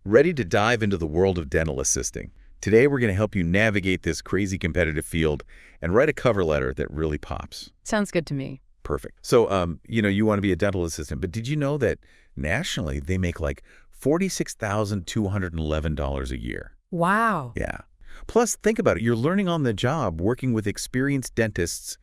Ready to dive into the world of dental assisting? Today, we're going to help you navigate this crazy competitive field and write a cover letter that really pops. Sounds good to me. Perfect. So, you want to be a dental assistant, but did you know that nationally they make like $46,211 a year? Wow. Yeah. Plus, think about it. You're learning on the job, working with experienced dentists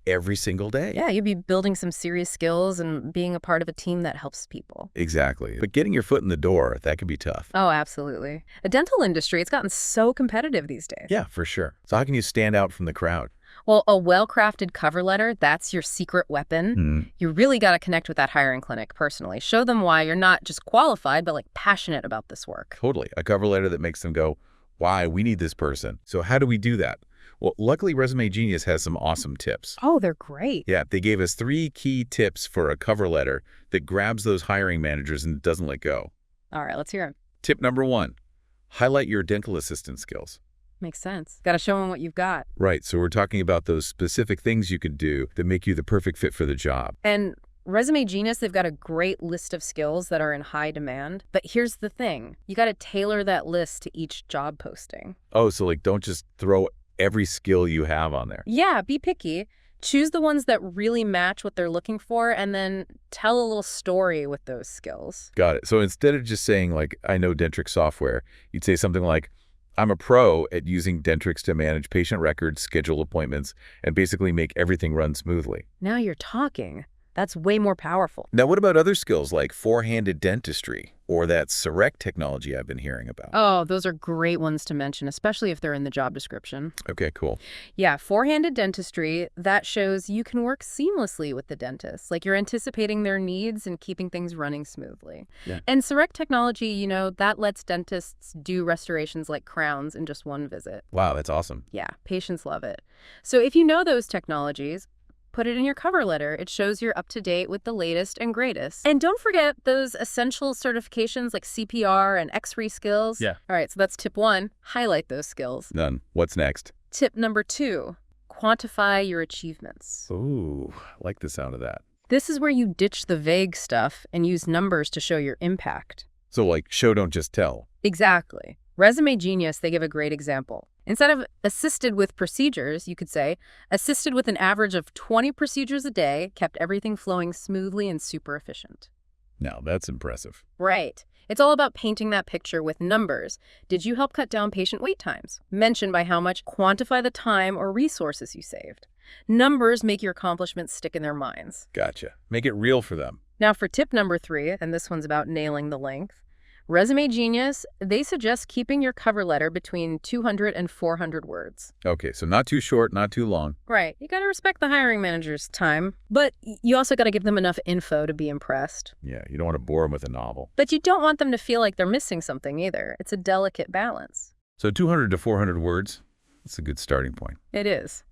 every single day. Yeah, you'd be building some serious skills and being a part of a team that helps people. Exactly. But getting your foot in the door, that can be tough. Oh, absolutely. The dental industry, it's gotten so competitive these days. Yeah, for sure. So how can you stand out from the crowd? Well, a well-crafted cover letter, that's your secret weapon. You really got to connect with that hiring clinic personally. Show them why you're not just qualified, but passionate about this work. Totally. A cover letter that makes them go, why, we need this person. So how do we do that? Well, luckily, Resume Genius has some awesome tips. Oh, they're great. Yeah, they gave us 3 key tips for a cover letter that grabs those hiring managers and doesn't let go. All right, let's hear them. Tip number 1, highlight your dental assistant skills. Makes sense. Got to show them what you've got. Right, so we're talking about those specific things you could do that make you the perfect fit for the job. And Resume Genius, they've got a great list of skills that are in high demand. But here's the thing. You got to tailor that list to each job posting. Oh, so don't just throw every skill you have on there. Yeah, be picky. Choose the ones that really match what they're looking for and then tell a little story with those skills. Got it. So instead of just saying, I know Dentrix software, you'd say something like, I'm a pro at using Dentrix to manage patient records, schedule appointments, and basically make everything run smoothly. Now you're talking. That's way more powerful. Now, what about other skills like four-handed dentistry or that Serect technology I've been hearing about? Oh, those are great ones to mention, especially if they're in the job description. Okay, cool. Yeah, four-handed dentistry, that shows you can work seamlessly with the dentist. You're anticipating their needs and keeping things running smoothly. Yeah. And Serect technology, that lets dentists do restorations like crowns in just one visit. Wow, that's awesome. Yeah, patients love it. So if you know those technologies, put it in your cover letter. It shows you're up to date with the latest and greatest. And don't forget those essential certifications like CPR and X-ray skills. Yeah. All right, so that's tip 1. Highlight those skills. Done. What's next? Tip number 2, quantify your achievements. Ooh, I like the sound of that. This is where you ditch the vague stuff and use numbers to show your impact. So show, don't just tell. Exactly. Resume Genius, they give a great example. Instead of assisted with procedures, you could say, assisted with an average of 20 procedures a day, kept everything flowing smoothly and super efficient. Now, that's impressive. Right. It's all about painting that picture with numbers. Did you help cut down patient wait times? Mention by how much, quantify the time or resources you saved. Numbers make your accomplishments stick in their minds. Gotcha. Make it real for them. Now for tip number 3, and this one's about nailing the length. Resume Genius, they suggest keeping your cover letter between 200 and 400 words. Okay, so not too short, not too long. Right. You got to respect the hiring manager's time, but you also got to give them enough info to be impressed. Yeah, you don't want to bore them with a novel. But you don't want them to feel like they're missing something either. It's a delicate balance. So 200 to 400 words, that's a good starting point. It is.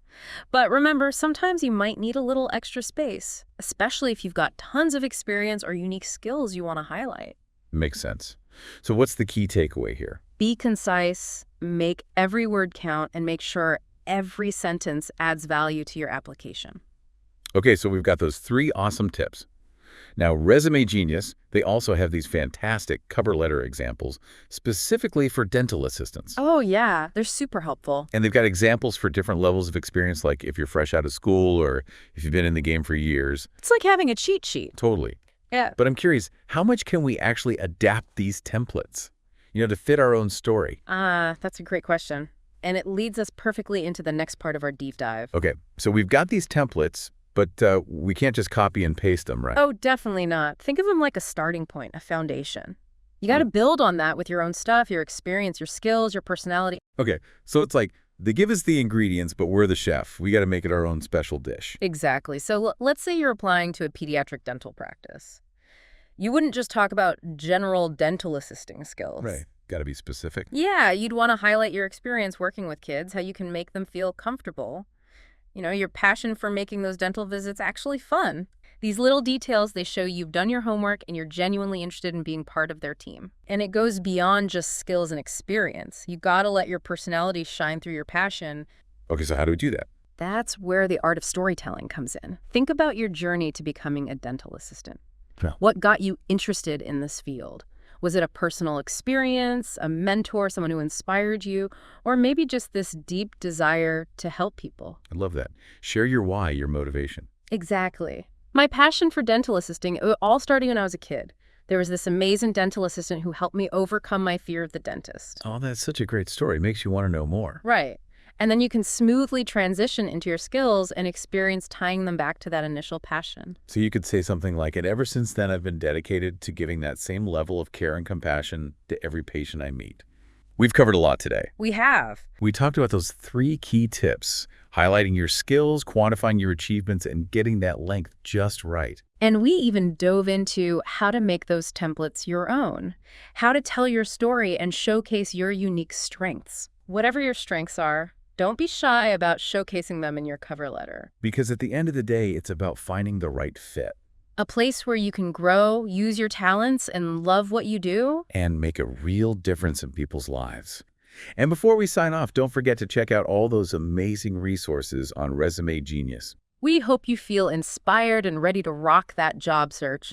But remember, sometimes you might need a little extra space, especially if you've got tons of experience or unique skills you want to highlight. Makes sense. So what's the key takeaway here? Be concise, make every word count, and make sure every sentence adds value to your application. Okay, so we've got those 3 awesome tips. Now, Resume Genius, they also have these fantastic cover letter examples specifically for dental assistants. Oh, yeah. They're super helpful. And they've got examples for different levels of experience, like if you're fresh out of school or if you've been in the game for years. It's like having a cheat sheet. Totally. Yeah. But I'm curious, how much can we actually adapt these templates, to fit our own story? That's a great question. And it leads us perfectly into the next part of our deep dive. Okay, so we've got these templates, but we can't just copy and paste them, right? Oh, definitely not. Think of them like a starting point, a foundation. You got to build on that with your own stuff, your experience, your skills, your personality. Okay, so it's like they give us the ingredients, but we're the chef. We got to make it our own special dish. Exactly. So let's say you're applying to a pediatric dental practice. You wouldn't just talk about general dental assisting skills. Right. Got to be specific. Yeah, you'd want to highlight your experience working with kids, how you can make them feel comfortable. Your passion for making those dental visits actually fun. These little details, they show you've done your homework and you're genuinely interested in being part of their team. And it goes beyond just skills and experience. You gotta let your personality shine through your passion. Okay, so how do we do that? That's where the art of storytelling comes in. Think about your journey to becoming a dental assistant. Yeah. What got you interested in this field? Was it a personal experience, a mentor, someone who inspired you, or maybe just this deep desire to help people? I love that. Share your why, your motivation. Exactly. My passion for dental assisting, all starting when I was a kid. There was this amazing dental assistant who helped me overcome my fear of the dentist. Oh, that's such a great story. Makes you want to know more. Right. And then you can smoothly transition into your skills and experience tying them back to that initial passion. So you could say something like, and ever since then, I've been dedicated to giving that same level of care and compassion to every patient I meet. We've covered a lot today. We have. We talked about those 3 key tips, highlighting your skills, quantifying your achievements, and getting that length just right. And we even dove into how to make those templates your own, how to tell your story and showcase your unique strengths. Whatever your strengths are, don't be shy about showcasing them in your cover letter. Because at the end of the day, it's about finding the right fit A place where you can grow, use your talents, and love what you do. and make a real difference in people's lives. And before we sign off, don't forget to check out all those amazing resources on Resume Genius. We hope you feel inspired and ready to rock that job search.